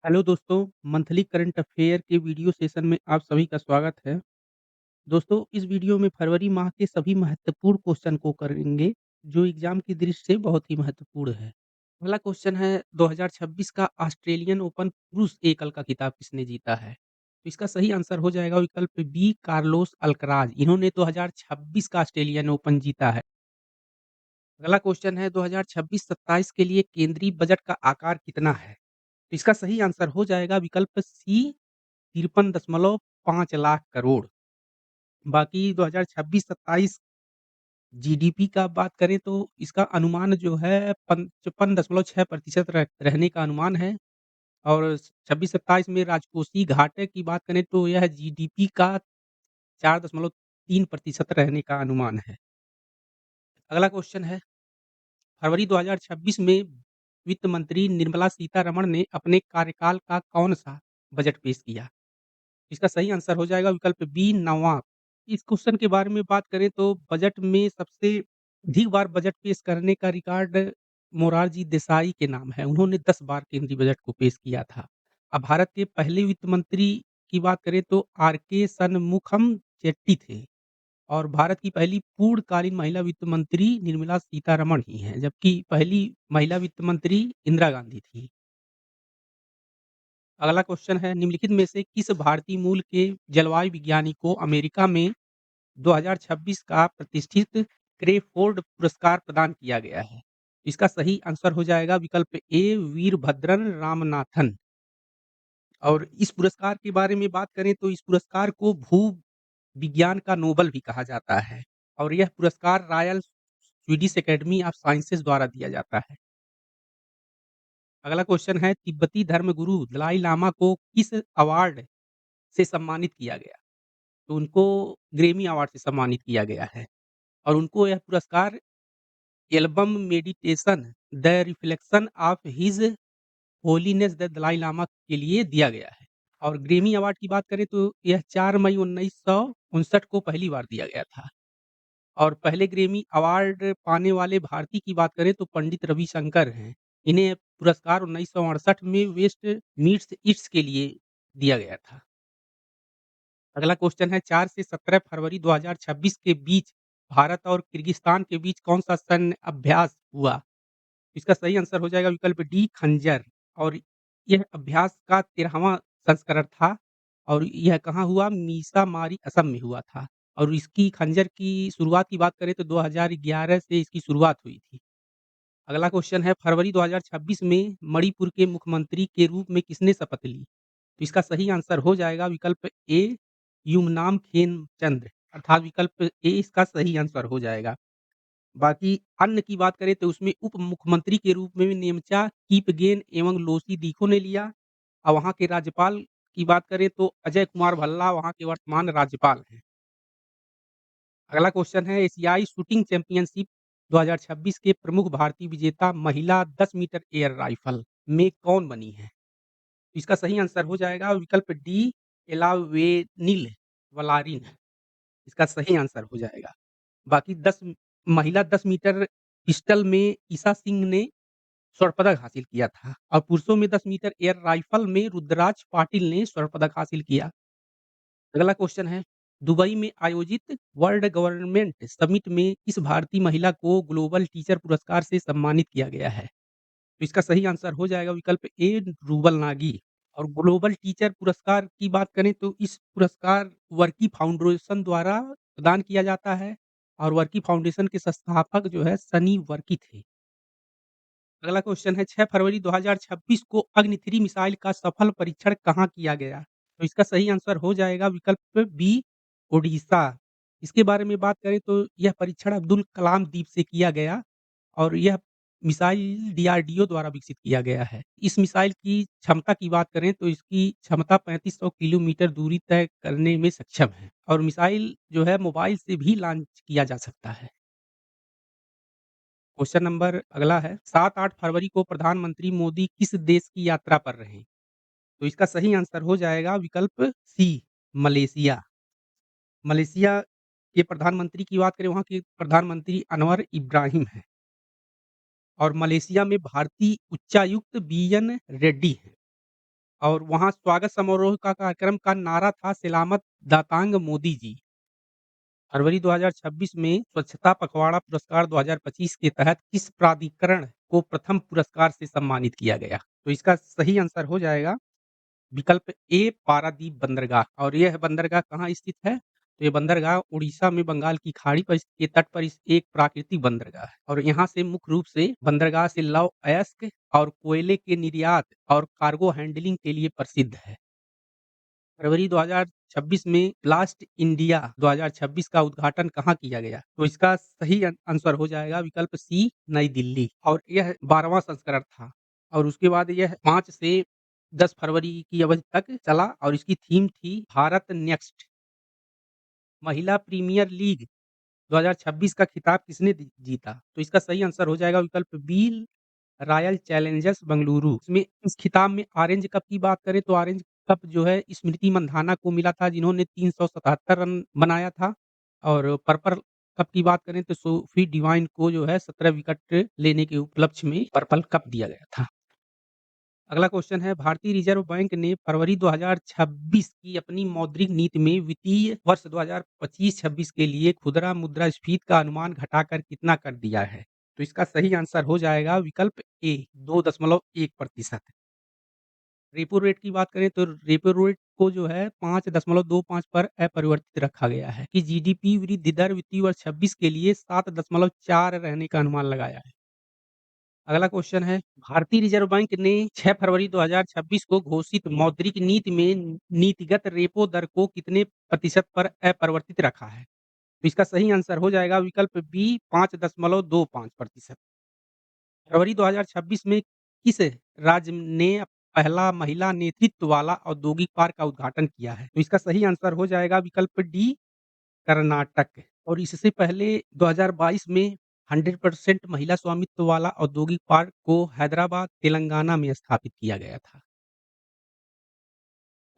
Hello दोस्तों, monthly current affair के video session में आप सभी का स्वागत है। दोस्तों, इस वीडियो में फरवरी माह के सभी महत्वपूर्ण क्वेश्चन को करेंगे, जो एग्जाम की दृष्टि से बहुत ही महत्वपूर्ण है। पहला क्वेश्चन है 2026 का ऑस्ट्रेलियन ओपन पुरुष एकल का खिताब किसने जीता है? तो इसका सही आंसर हो जाएगा विकल्प बी कार्लोस अल्कराज। इन्होंने 2026 का ऑस्ट्रेलियन ओपन जीता है। अगला क्वेश्चन है 2026-27 के लिए केंद्रीय बजट का आकार कितना है? तो इसका सही आंसर हो जाएगा विकल्प सी 53.5 लाख करोड़। बाकी 2026-27 जीडीपी का बात करें तो इसका अनुमान जो है 55.6% रहने का अनुमान है और 26-27 में राजकोषीय घाटे की बात करें तो यह जीडीपी का 4.3% रहने का अनुमान है। अगला क्वेश्चन है फरवरी 2026 में वित्त मंत्री निर्मला सीतारमण ने अपने कार्यकाल का कौन-सा बजट पेश किया? इसका सही आंसर हो जाएगा विकल्प बी नवाब। इस क्वेश्चन के बारे में बात करें तो बजट में सबसे अधिक बार बजट पेश करने का रिकॉर्ड मोरारजी देसाई के नाम है। उन्होंने 10 बार केंद्रीय बजट को पेश किया था। अब भारत के पहले वित्त मंत्री की बात करें तो आर.के. शनमुखम चेट्टी थे और भारत की पहली पूर्णकालीन महिला वित्त मंत्री निर्मला सीतारमण ही हैं, जबकि पहली महिला वित्त मंत्री इंदिरा गांधी थी। अगला क्वेश्चन है निम्नलिखित में से किस भारतीय मूल के जलवायु वैज्ञानिक को अमेरिका में 2026 का प्रतिष्ठित क्रेफोर्ड पुरस्कार प्रदान किया गया है? इसका सही आंसर हो जाएगा विकल्प ए वीरभद्रन रामनाथन। और इस पुरस्कार के बारे में बात करें तो इस पुरस्कार को भू विज्ञान का नोबल भी कहा जाता है और यह पुरस्कार royal Swedish academy of sciences द्वारा दिया जाता है। अगला क्वेश्चन है तिब्बती धर्मगुरु दलाई लामा को किस अवार्ड से सम्मानित किया गया? तो उनको ग्रैमी अवार्ड से सम्मानित किया गया है और उनको यह पुरस्कार album meditation the reflection of his holiness the Dalai Lama के लिए दिया गया है। और ग्रैमी अवार्ड की बात करें तो यह 4 मई 1959 को पहली बार दिया गया था और पहले ग्रैमी अवार्ड पाने वाले भारतीय की बात करें तो पंडित रविशंकर हैं। इन्हें पुरस्कार 1968 में वेस्ट मीट्स ईट्स के लिए दिया गया था। अगला क्वेश्चन है 4 से 17 फरवरी 2026 के बीच भारत और किर्गिस्तान के बीच कौन-सा सैन्य अभ्यास हुआ? इसका सही आंसर हो जाएगा विकल्प डी खंजर और यह अभ्यास का 13वां संस्करण था और यह कहाँ हुआ? मीसामारी असम में हुआ था और इसकी खंजर की शुरुआत की बात करें तो 2011 से इसकी शुरुआत हुई थी। अगला क्वेश्चन है फरवरी 2026 में मणिपुर के मुख्यमंत्री के रूप में किसने शपथ ली? तो इसका सही आंसर हो जाएगा विकल्प ए यूमनाम खेमचंद अर्थात विकल्प ए इसका सही आंसर हो जाएगा। बाकी अन्य की बात करें तो उसमें उप मुख्यमंत्री के रूप में नेमचा किपगेन एवं लोसी दीखो ने लिया और वहाँ के राज्यपाल की बात करें तो अजय कुमार भल्ला वहाँ के वर्तमान राज्यपाल हैं। अगला क्वेश्चन है एशियाई शूटिंग चैंपियनशिप 2026 के प्रमुख भारतीय विजेता महिला 10 मीटर एयर राइफल में कौन बनी है? इसका सही आंसर हो जाएगा विकल्प डी एलावेनिल वलारिन इसका सही आंसर हो जाएगा। बाकी 10 महिला 10 मीटर पिस्टल में ईशा सिंह ने स्वर्ण पदक हासिल किया था और पुरुषों में 10 मीटर एयर राइफल में रुद्रराज पाटिल ने स्वर्ण पदक हासिल किया। अगला क्वेश्चन है दुबई में आयोजित वर्ल्ड गवर्नमेंट समिट में किस भारतीय महिला को ग्लोबल टीचर पुरस्कार से सम्मानित किया गया है? तो इसका सही आंसर हो जाएगा विकल्प ए रूबल नागी। और ग्लोबल टीचर पुरस्कार की बात करें तो इस पुरस्कार वर्की फाउंडेशन द्वारा प्रदान किया जाता है और वर्की फाउंडेशन के संस्थापक जो है सनी वर्की थे। अगला क्वेश्चन है 6 फरवरी 2026 को अग्नि 3 मिसाइल का सफल परीक्षण कहाँ किया गया? तो इसका सही आंसर हो जाएगा विकल्प बी ओडिशा। इसके बारे में बात करें तो यह परीक्षण अब्दुल कलाम द्वीप से किया गया और यह मिसाइल डीआरडीओ द्वारा विकसित किया गया है। इस मिसाइल की क्षमता की बात करें तो इसकी क्षमता 3500 किलोमीटर दूरी तय करने में सक्षम है और मिसाइल जो है मोबाइल से भी लॉन्च किया जा सकता है। क्वेश्चन नंबर अगला है 7-8 फरवरी को प्रधानमंत्री मोदी किस देश की यात्रा पर रहे? तो इसका सही आंसर हो जाएगा विकल्प सी मलेशिया। मलेशिया के प्रधानमंत्री की बात करें वहाँ के प्रधानमंत्री अनवर इब्राहिम हैं और मलेशिया में भारतीय उच्चायुक्त बीएन रेड्डी हैं। और वहाँ स्वागत समारोह का कार्यक्रम का नारा था सलामत दातांग मोदी जी। फरवरी 2026 में स्वच्छता पखवाड़ा पुरस्कार 2025 के तहत किस प्राधिकरण को प्रथम पुरस्कार से सम्मानित किया गया? तो इसका सही आंसर हो जाएगा विकल्प ए पारादीप बंदरगाह। और यह बंदरगाह कहाँ स्थित है? तो ये बंदरगाह उड़ीसा में बंगाल की खाड़ी पर के तट पर इस एक प्राकृतिक बंदरगाह है और यहाँ से मुख्य रूप से बंदरगाह से लौह अयस्क और कोयले के निर्यात और कार्गो हैंडलिंग के लिए प्रसिद्ध है। फरवरी 2026 में ब्लास्ट इंडिया 2026 का उद्घाटन कहाँ किया गया? तो इसका सही आंसर हो जाएगा विकल्प सी नई दिल्ली और यह 12वां संस्करण था और उसके बाद यह 5 से 10 फरवरी की अवधि तक चला और इसकी थीम थी भारत नेक्स्ट। महिला प्रीमियर लीग 2026 का खिताब किसने जीता? तो इसका सही आंसर हो जाएगा विकल्प बी रॉयल चैलेंजर्स बेंगलुरु। इसमें इस खिताब में ऑरेंज कप की बात करें तो ऑरेंज कप जो है स्मृति मंधाना को मिला था जिन्होंने 377 रन बनाया था और पर्पल कप की बात करें तो सोफी डिवाइन को जो है 17 विकेट लेने के उपलक्ष्य में पर्पल कप दिया गया था। अगला क्वेश्चन है भारतीय रिजर्व बैंक ने फरवरी 2026 की अपनी मौद्रिक नीति में वित्तीय वर्ष 2025-26 के लिए खुदरा मुद्रास्फीति का अनुमान घटाकर कितना कर दिया है? तो इसका सही आंसर हो जाएगा विकल्प ए 2.1%। रेपो रेट की बात करें तो रेपो रेट को जो है 5.25 पर अपरिवर्तित रखा गया है कि जीडीपी वृद्धि दर वित्तीय वर्ष 26 के लिए 7.4 रहने का अनुमान लगाया है। अगला क्वेश्चन है भारतीय रिजर्व बैंक ने 6 फरवरी 2026 को घोषित मौद्रिक नीति में नीतिगत रेपो दर को कितने प्रतिशत पर अपरिवर्तित रखा है? तो इसका सही आंसर हो जाएगा विकल्प बी 5.25%। फरवरी 2026 में किस राज्य ने पहला महिला नेतृत्व वाला औद्योगिक पार्क का उद्घाटन किया है? तो इसका सही आंसर हो जाएगा विकल्प डी कर्नाटक। और इससे पहले 2022 में 100% महिला स्वामित्व वाला औद्योगिक पार्क को हैदराबाद, तेलंगाना में स्थापित किया गया था।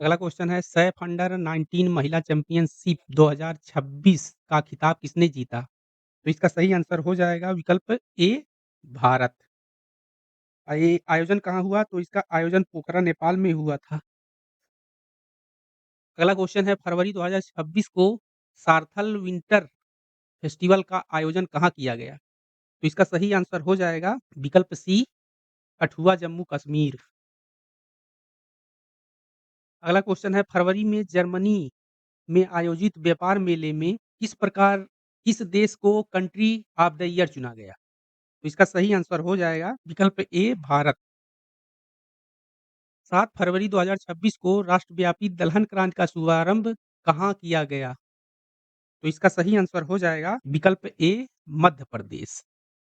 अगला क्वेश्चन है सैफ अंडर 19 महिला चैंपियनशिप 2026 का खिताब किसने जीता? तो इसका सही आंसर हो जाएगा विकल्प ए भारत। ये आयोजन कहाँ हुआ? तो इसका आयोजन पोखरा नेपाल में हुआ था। अगला क्वेश्चन है फरवरी 2026 को सार्थल विंटर फेस्टिवल का आयोजन कहाँ किया गया? तो इसका सही आंसर हो जाएगा विकल्प सी कठुआ जम्मू कश्मीर। अगला क्वेश्चन है फरवरी में जर्मनी में आयोजित व्यापार मेले में किस देश को कंट्री ऑफ द ईयर चुना गया? तो इसका सही आंसर हो जाएगा विकल्प ए भारत। 7 फरवरी 2026 को राष्ट्रव्यापी दलहन क्रांति का शुभारंभ कहाँ किया गया? तो इसका सही आंसर हो जाएगा विकल्प ए मध्य प्रदेश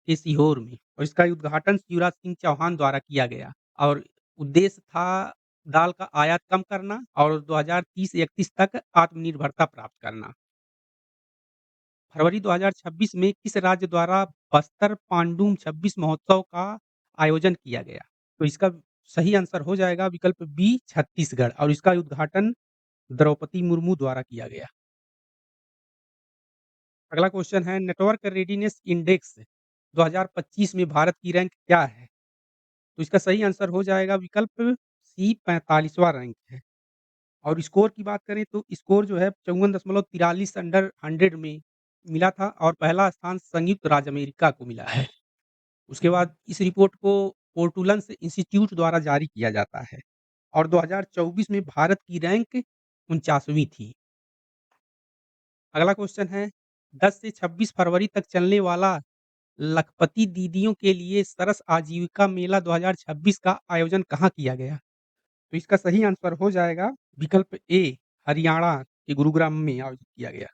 के सीहोर में और इसका उद्घाटन शिवराज सिंह चौहान द्वारा किया गया और उद्देश्य था दाल का आयात कम करना और 2030-31 तक आत्मनिर्भरता प्राप्त करना। फरवरी 2026 में किस राज्य द्वारा बस्तर पांडुम 26 महोत्सव का आयोजन किया गया? तो इसका सही आंसर हो जाएगा विकल्प बी छत्तीसगढ़ और इसका उद्घाटन द्रौपदी मुर्मू द्वारा किया गया। अगला क्वेश्चन है नेटवर्क रेडीनेस इंडेक्स 2025 में भारत की रैंक क्या है? तो इसका सही आंसर हो जाएगा विकल्प सी 45वां रैंक है। और स्कोर की बात करें तो स्कोर जो है 54.43 अंडर 100 में मिला था और पहला स्थान संयुक्त राज्य अमेरिका को मिला है। उसके बाद इस रिपोर्ट को पोर्टुलन्स इंस्टीट्यूट द्वारा जारी किया जाता है और 2024 में भारत की रैंक 49वीं थी। अगला क्वेश्चन है 10 से 26 फरवरी तक चलने वाला लखपति दीदियों के लिए सरस आजीविका मेला 2026 का आयोजन कहाँ किया गया? तो इसका सही आंसर हो जाएगा विकल्प ए हरियाणा के गुरुग्राम में आयोजित किया गया।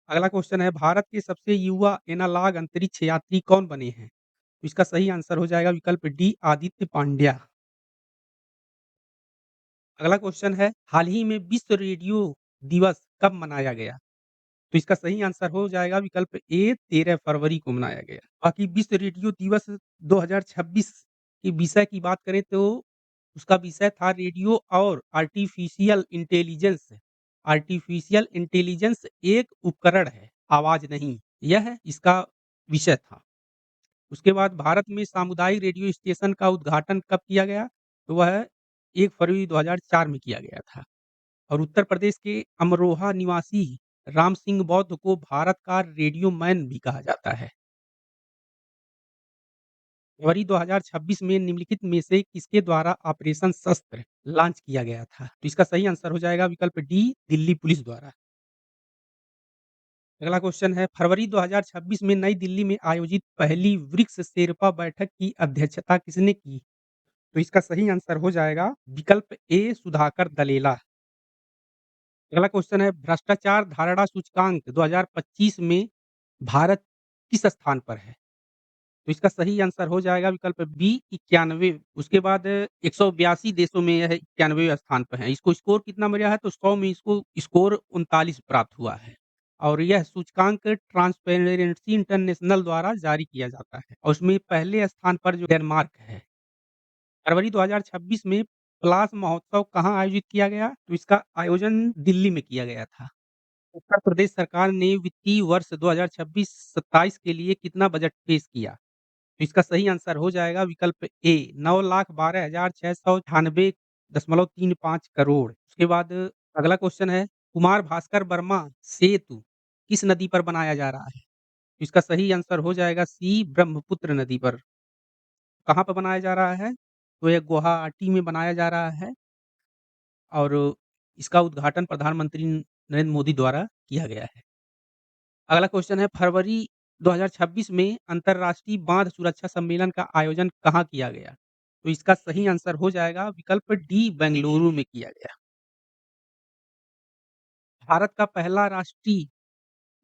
अगला क्वेश्चन है भारत के सबसे युवा एनालॉग अंतरिक्ष यात्री कौन बने हैं? तो इसका सही आंसर हो जाएगा विकल्प डी आदित्य पांड्या। अगला क्वेश्चन है हाल ही में विश्व रेडियो दिवस कब मनाया गया? तो इसका सही आंसर हो जाएगा विकल्प ए 13 फरवरी को मनाया गया। बाकी विश्व रेडियो दिवस 2026 के विषय की बात करें तो उसका विषय था रेडियो और आर्टिफिशियल इंटेलिजेंस। आर्टिफिशियल इंटेलिजेंस एक उपकरण है, आवाज नहीं। यह इसका विषय था। उसके बाद भारत में सामुदायिक रेडियो स्टेशन का उद्घाटन कब किया गया? तो वह 1 फरवरी 2004 में किया गया था। और उत्तर प्रदेश के अमरोहा निवासी राम सिंह बौद्ध को भारत का रेडियो मैन भी कहा जाता है। फरवरी 2026 में निम्नलिखित में से किसके द्वारा ऑपरेशन शस्त्र लॉन्च किया गया था? तो इसका सही आंसर हो जाएगा विकल्प डी, दिल्ली पुलिस द्वारा। अगला क्वेश्चन है, फरवरी 2026 में नई दिल्ली में आयोजित पहली ब्रिक्स शेर्पा बैठक की अध्यक्षता किसने की? तो इसका सही आंसर हो जाएगा विकल्प ए, सुधाकर दलेला। अगला क्वेश्चन है, भ्रष्टाचार धारणा सूचकांक 2025 में भारत किस स्थान पर है? तो इसका सही आंसर हो जाएगा विकल्प बी, 91। उसके बाद 182 देशों में यह 91वें स्थान पर है। इसको स्कोर कितना मिला है? तो 100 में इसको स्कोर 39 प्राप्त हुआ है। और यह सूचकांक ट्रांसपेरेंसी इंटरनेशनल द्वारा जारी किया जाता है और उसमें पहले स्थान पर जो डेनमार्क है। फरवरी 2026 में पलास महोत्सव कहाँ आयोजित किया गया? तो इसका आयोजन दिल्ली में किया गया था। उत्तर प्रदेश सरकार ने वित्तीय वर्ष 2026-27 के लिए कितना बजट पेश किया? तो इसका सही आंसर हो जाएगा विकल्प ए, 9,12,698.35 करोड़। उसके बाद अगला क्वेश्चन है, कुमार भास्कर वर्मा सेतु किस नदी पर बनाया जा रहा है? तो इसका सही आंसर हो जाएगा सी, ब्रह्मपुत्र नदी पर। कहाँ पर बनाया जा रहा है? तो ये गुवाहाटी में बनाया जा रहा है और इसका उद्घाटन प्रधानमंत्री नरेंद्र मोदी द्वारा किया गया है। अगला क्वेश्चन है, फरवरी 2026 में अंतर्राष्ट्रीय बांध सुरक्षा सम्मेलन का आयोजन कहाँ किया गया? तो इसका सही आंसर हो जाएगा विकल्प डी, बेंगलुरु में किया गया। भारत का पहला राष्ट्रीय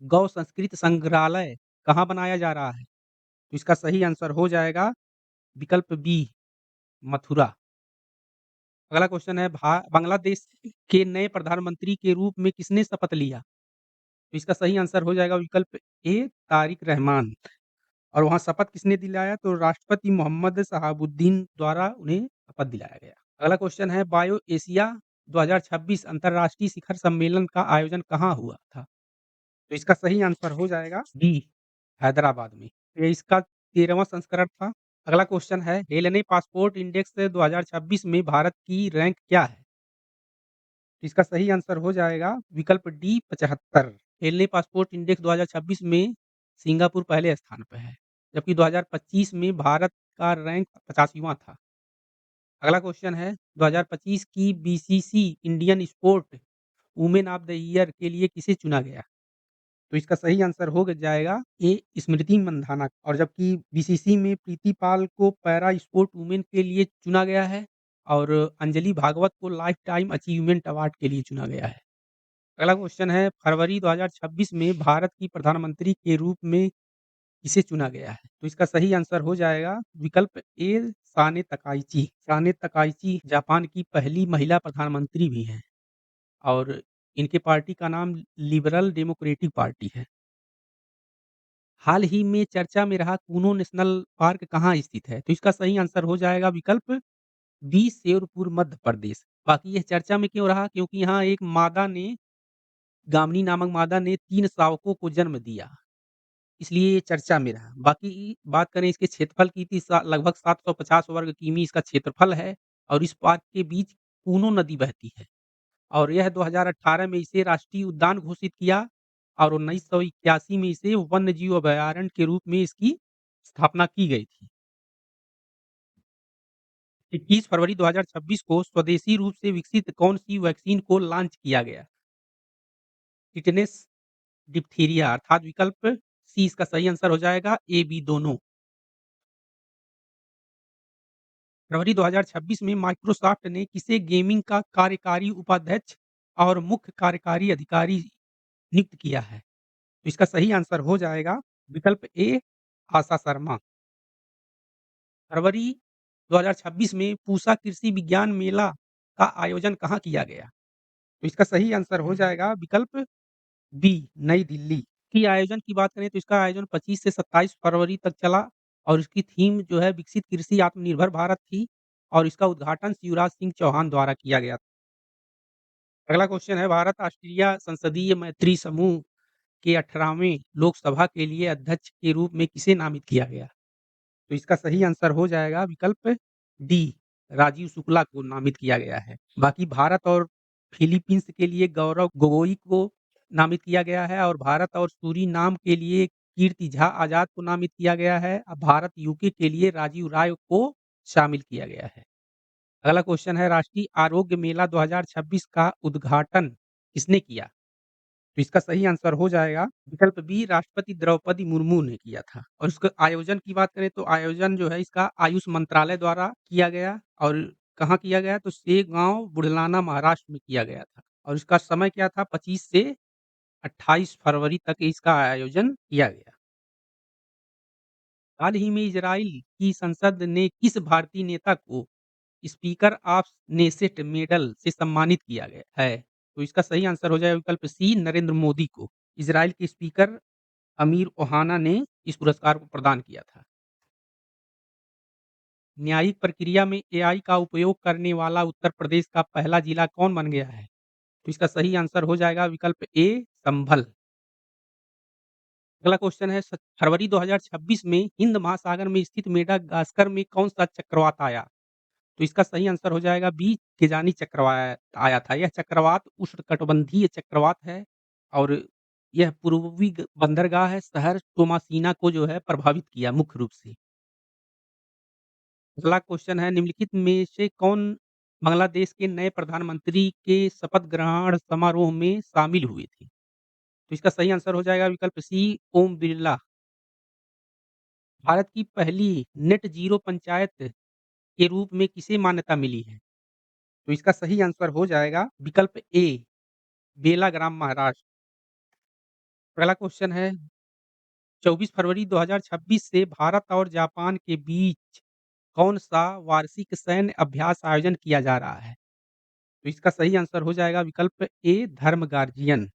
गौ संस्कृत संग्रहालय कहाँ बनाया जा रहा है? तो इसका सही आंसर हो जाएगा विकल्प बी, मथुरा। अगला क्वेश्चन है, बांग्लादेश के नए प्रधानमंत्री के रूप में किसने शपथ लिया? तो इसका सही आंसर हो जाएगा विकल्प ए, तारिक रहमान। और वहाँ शपथ किसने दिलाया? तो राष्ट्रपति मोहम्मद शहाबुद्दीन द्वारा उन्हें शपथ दिलाया गया। अगला क्वेश्चन है, बायो एशिया 2026 अंतर्राष्ट्रीय शिखर सम्मेलन का आयोजन कहाँ हुआ था? तो इसका सही आंसर हो जाएगा बी, हैदराबाद में। ये इसका 13वां संस्करण था। अगला क्वेश्चन है, हेलेनी पासपोर्ट इंडेक्स 2026 में भारत की रैंक क्या है? इसका सही आंसर हो जाएगा विकल्प डी, 75। हेलेनी पासपोर्ट इंडेक्स 2026 में सिंगापुर पहले स्थान पे है, जबकि 2025 में भारत का रैंक 85वां था। अगला क्वेश्चन है, 2025 की BCC Indian sport women of the year के लिए किसे चुना गया? तो इसका सही आंसर हो जाएगा ए, स्मृति मंधाना। और जबकि बीसीसी में प्रीति पाल को पैरा स्पोर्ट वुमेन के लिए चुना गया है और अंजलि भागवत को लाइफ टाइम अचीवमेंट अवार्ड के लिए चुना गया है। अगला क्वेश्चन है, फरवरी 2026 में भारत की प्रधानमंत्री के रूप में किसे चुना गया है? तो इसका सही आंसर हो जाएगा विकल्प A, Sanae Takaichi. Sanae Takaichi Japan की पहली महिला प्रधानमंत्री भी हैं और इनके पार्टी का नाम लिबरल डेमोक्रेटिक पार्टी है। हाल ही में चर्चा में रहा कूनो नेशनल पार्क कहाँ स्थित है? तो इसका सही आंसर हो जाएगा विकल्प बी, शेरपुर मध्य प्रदेश। बाकी यह चर्चा में क्यों रहा? क्योंकि यहाँ एक मादा ने, गामनी नामक मादा ने 3 शावकों को जन्म दिया, इसलिए ये चर्चा में रहा। बाकी बात करें इसके क्षेत्रफल की, तो लगभग 750 वर्ग किमी इसका क्षेत्रफल है और इस पार्क के बीच कूनो नदी बहती है और यह 2018 में इसे राष्ट्रीय उद्यान घोषित किया और 1981 में इसे वन्यजीव अभयारण्य के रूप में इसकी स्थापना की गई थी। 21 फरवरी 2026 को स्वदेशी रूप से विकसित कौन-सी वैक्सीन को लॉन्च किया गया? टिटेनस, डिप्थीरिया, अर्थात विकल्प सी इसका सही आंसर हो जाएगा, ए, बी दोनों। फरवरी 2026 में माइक्रोसॉफ्ट ने किसे गेमिंग का कार्यकारी उपाध्यक्ष और मुख्य कार्यकारी अधिकारी नियुक्त किया है? तो इसका सही आंसर हो जाएगा विकल्प ए, आशा शर्मा। फरवरी 2026 में पूसा कृषि विज्ञान मेला का आयोजन कहाँ किया गया? तो इसका सही आंसर हो जाएगा विकल्प बी, नई दिल्ली। की आयोजन की बात करें तो इसका आयोजन 25 से 27 फरवरी तक चला और इसकी थीम जो है विकसित कृषि आत्मनिर्भर भारत थी और इसका उद्घाटन शिवराज सिंह चौहान द्वारा किया गया था। अगला क्वेश्चन है, भारत ऑस्ट्रेलिया संसदीय मैत्री समूह के 18वें लोकसभा के लिए अध्यक्ष के रूप में किसे नामित किया गया? तो इसका सही आंसर हो जाएगा विकल्प डी, राजीव शुक्ला को नामित किया गया है। बाकी भारत और फिलीपींस के लिए गौरव गोगोई को नामित किया गया है और भारत और सूरीनाम के लिए कीर्ति झा आज़ाद को नामित किया गया है। भारत यूके के लिए राजीव राय को शामिल किया गया है। अगला क्वेश्चन है राष्ट्रीय आरोग्य मेला 2026 का उद्घाटन किसने किया? तो इसका सही आंसर हो जाएगा विकल्प बी राष्ट्रपति द्रौपदी मुर्मू ने किया था और इसके आयोजन की बात करें तो आयोजन जो है इसका आयुष मंत्रालय द्वारा किया गया और कहाँ किया गया तो सेगांव बुढ़लाना महाराष्ट्र में किया गया था और इसका समय क्या था 25 से 28 फरवरी तक इसका आयोजन किया गया। हाल ही में इजराइल की संसद ने किस भारतीय नेता को स्पीकर ऑफ नेसेट मेडल से सम्मानित किया गया है? तो इसका सही आंसर हो जाएगा विकल्प सी नरेंद्र मोदी को। इजराइल के स्पीकर अमीर ओहाना ने इस पुरस्कार को प्रदान किया था। न्यायिक प्रक्रिया में एआई का उपयोग करने वाला उत्तर प्रदेश का पहला जिला कौन बन गया है? तो इसका सही आंसर हो जाएगा विकल्प ए संभल। अगला क्वेश्चन है फरवरी 2026 में हिंद महासागर में स्थित मेडागास्कर में कौन सा चक्रवात आया? तो इसका सही आंसर हो जाएगा बी गिजानी चक्रवात आया था। यह चक्रवात उष्णकटिबंधीय चक्रवात है और यह पूर्वी बंदरगाह है शहर टोमासीना को जो है प्रभावित किया मुख्य रूप से। अगला क्वेश्चन है निम्नलिखित में से कौन बांग्लादेश के नए प्रधानमंत्री के शपथ ग्रहण समारोह में शामिल हुए थे? तो इसका सही आंसर हो जाएगा विकल्प सी ओम बिरला। भारत की पहली नेट जीरो पंचायत के रूप में किसे मान्यता मिली है? तो इसका सही आंसर हो जाएगा विकल्प ए बेलाग्राम महाराष्ट्र। अगला क्वेश्चन है 24 फरवरी 2026 से भारत और जापान के बीच कौन-सा वार्षिक सैन्य अभ्यास आयोजन किया जा रहा है? तो इसका सही आंसर हो जाएगा विकल्प ए धर्म गार्जियन।